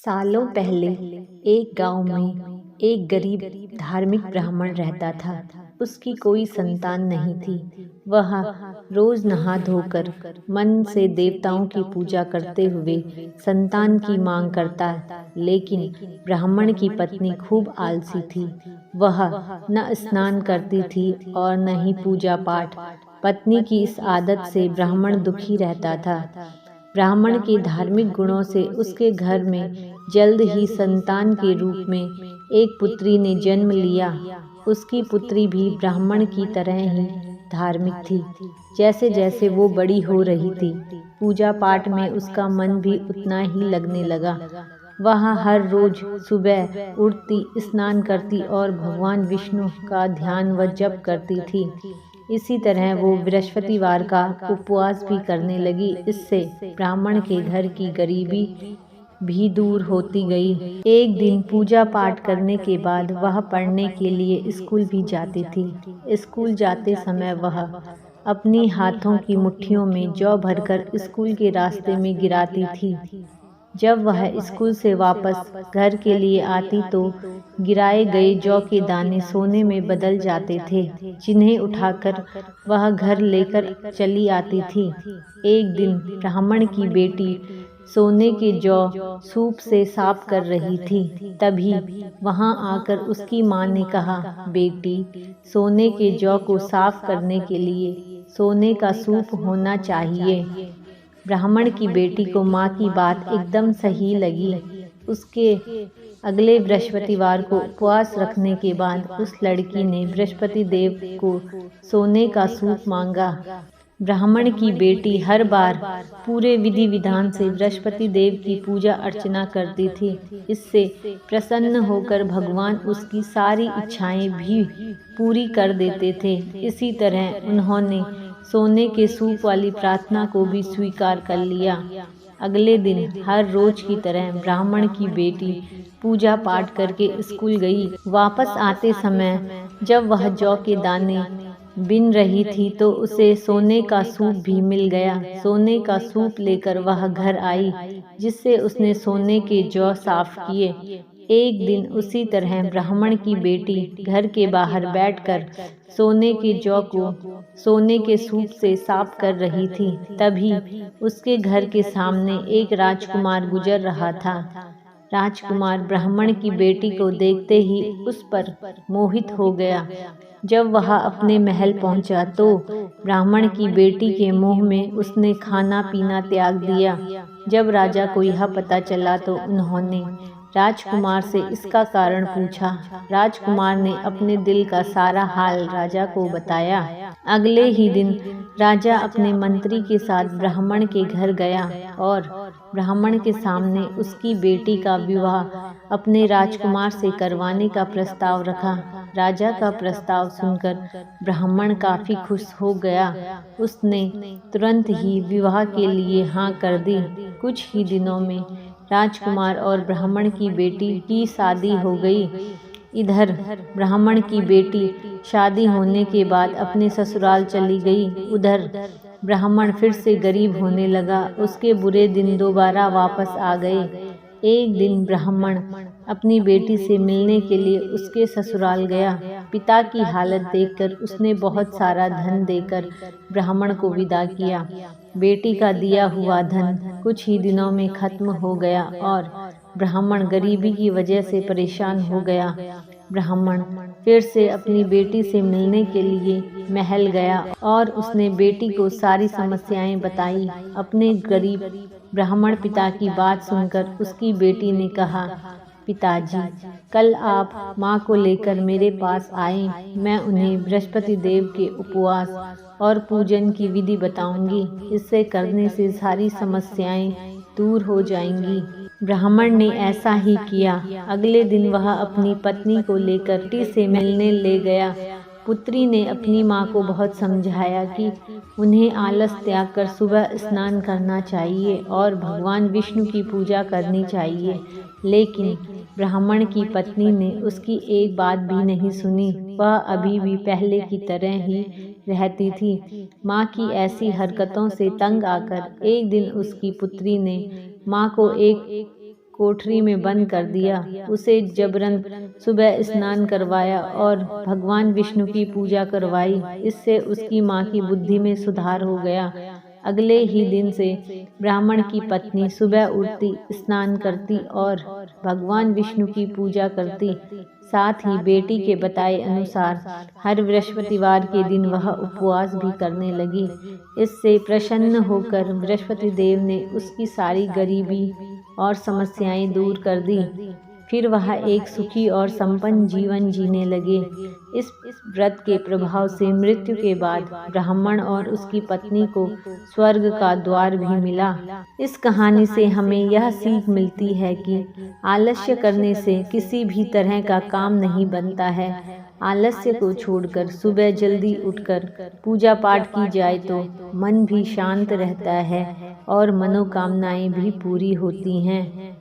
सालों पहले एक गांव में एक गरीब धार्मिक ब्राह्मण रहता था। उसकी कोई संतान नहीं थी। वह रोज नहा धोकर मन से देवताओं की पूजा करते हुए संतान की मांग करता, लेकिन ब्राह्मण की पत्नी खूब आलसी थी। वह न स्नान करती थी और न ही पूजा पाठ। पत्नी की इस आदत से ब्राह्मण दुखी रहता था। ब्राह्मण के धार्मिक गुणों से उसके घर में जल्द ही संतान के रूप में एक पुत्री ने जन्म लिया। उसकी पुत्री भी ब्राह्मण की तरह ही धार्मिक थी। जैसे जैसे वो बड़ी हो रही थी, पूजा पाठ में उसका मन भी उतना ही लगने लगा। वह हर रोज सुबह उठती, स्नान करती और भगवान विष्णु का ध्यान व जप करती थी। इसी तरह वो बृहस्पतिवार का उपवास भी करने लगी। इससे ब्राह्मण के घर की गरीबी भी दूर होती गई। एक दिन पूजा पाठ करने के बाद वह पढ़ने के लिए स्कूल भी जाती थी। स्कूल जाते समय वह अपनी हाथों की मुट्ठियों में जौ भरकर स्कूल के रास्ते में गिराती थी। जब वह स्कूल से वापस घर के लिए आती तो गिराए गए जौ के दाने सोने में बदल जाते थे, जिन्हें उठाकर वह घर लेकर चली आती थी। एक दिन ब्राह्मण की बेटी सोने के जौ सूप से साफ कर रही थी। तभी वहां आकर उसकी माँ ने कहा, बेटी, सोने के जौ को साफ करने के लिए सोने का सूप होना चाहिए। ब्राह्मण की बेटी को माँ की बात एकदम सही लगी। उसके अगले बृहस्पतिवार को उपवास रखने के बाद उस लड़की ने बृहस्पति देव को सोने का सूप मांगा। ब्राह्मण की बेटी हर बार पूरे विधि विधान से बृहस्पति देव की पूजा अर्चना करती थी। इससे प्रसन्न होकर भगवान उसकी सारी इच्छाएं भी पूरी कर देते थे। इसी तरह उन्होंने सोने के सूप वाली प्रार्थना को भी स्वीकार कर लिया। अगले दिन हर रोज की तरह ब्राह्मण की बेटी पूजा पाठ करके स्कूल गई। वापस आते समय जब वह जौ के दाने बिन रही थी तो उसे सोने का सूप भी मिल गया। सोने का सूप लेकर वह घर आई, जिससे उसने सोने के जौ साफ किए। एक दिन उसी तरह ब्राह्मण की बेटी घर के बाहर बैठकर सोने के जौ को सोने के सूप से साफ कर रही थी। तभी उसके घर के सामने एक राजकुमार गुजर रहा था। राजकुमार ब्राह्मण की बेटी को देखते ही उस पर मोहित हो गया। जब वह अपने महल पहुंचा तो ब्राह्मण की बेटी के मुंह में उसने खाना पीना त्याग दिया। जब राजा को यह पता चला तो उन्होंने राजकुमार से इसका कारण पूछा। राजकुमार ने अपने दिल का सारा हाल राजा को बताया। अगले ही दिन राजा अपने मंत्री के साथ ब्राह्मण के घर गया और ब्राह्मण के सामने उसकी बेटी का विवाह अपने राजकुमार से करवाने का प्रस्ताव रखा। राजा का प्रस्ताव सुनकर ब्राह्मण काफी खुश हो गया। उसने तुरंत ही विवाह के लिए हाँ कर दी। कुछ ही दिनों में राजकुमार और ब्राह्मण की बेटी की शादी हो गई। इधर ब्राह्मण की बेटी शादी होने के बाद अपने ससुराल चली गई। उधर ब्राह्मण फिर से गरीब होने लगा। उसके बुरे दिन दोबारा वापस आ गए। एक दिन ब्राह्मण अपनी बेटी से मिलने के लिए उसके ससुराल गया। पिता की हालत देखकर उसने बहुत सारा धन देकर ब्राह्मण को विदा किया। बेटी का दिया हुआ धन कुछ ही दिनों में खत्म हो गया और ब्राह्मण गरीबी की वजह से परेशान हो गया। ब्राह्मण फिर से अपनी बेटी से मिलने के लिए महल गया और उसने बेटी को सारी समस्याएं बताई। अपने गरीब ब्राह्मण पिता की बात सुनकर उसकी बेटी ने कहा, पिताजी, कल आप माँ को लेकर मेरे पास आए। मैं उन्हें बृहस्पति देव के उपवास और पूजन की विधि बताऊंगी। इससे करने से सारी समस्याएं दूर हो जाएंगी। ब्राह्मण ने ऐसा ही किया। अगले दिन वह अपनी पत्नी को लेकर बेटी से मिलने ले गया। पुत्री ने अपनी माँ को बहुत समझाया कि उन्हें आलस त्याग कर सुबह स्नान करना चाहिए और भगवान विष्णु की पूजा करनी चाहिए, लेकिन ब्राह्मण की पत्नी ने उसकी एक बात भी नहीं सुनी। वह अभी भी पहले की तरह ही रहती थी। माँ की ऐसी हरकतों से तंग आकर एक दिन उसकी पुत्री ने माँ को एक कोठरी में बंद कर दिया। उसे जबरन सुबह स्नान करवाया और भगवान विष्णु की पूजा करवाई। इससे उसकी माँ की बुद्धि में सुधार हो गया। अगले ही दिन से ब्राह्मण की पत्नी सुबह उठती, स्नान करती और भगवान विष्णु की पूजा करती। साथ ही बेटी के बताए अनुसार हर बृहस्पतिवार के दिन वह उपवास भी करने लगी। इससे प्रसन्न होकर बृहस्पति देव ने उसकी सारी गरीबी और समस्याएं दूर कर दी। फिर वह एक सुखी और संपन्न जीवन जीने लगे। इस व्रत के प्रभाव से मृत्यु के बाद ब्राह्मण और उसकी पत्नी को स्वर्ग का द्वार भी मिला। इस कहानी से हमें यह सीख मिलती है कि आलस्य करने से किसी भी तरह का काम नहीं बनता है। आलस्य को छोड़कर सुबह जल्दी उठकर पूजा पाठ की जाए तो मन भी शांत रहता है और मनोकामनाएं भी पूरी होती हैं।